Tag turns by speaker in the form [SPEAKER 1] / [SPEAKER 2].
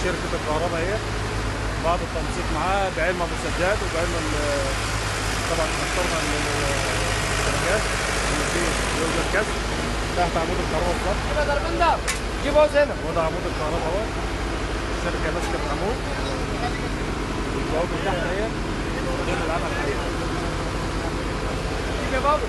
[SPEAKER 1] شركه الكهرباء هي بعد التنسيق معاها بعلم ابو سداد وبعلم طبعا اخترنا الشركات ان في يوجد كسر تحت عمود الكهرباء بالظبط.
[SPEAKER 2] يبقى ضربنا جيب هوس هنا.
[SPEAKER 1] وده عمود الكهرباء اهو، الشركه ماسكه العمود والجواب من تحت اهي، دول العمل الحقيقي.
[SPEAKER 2] جيب يا بابا.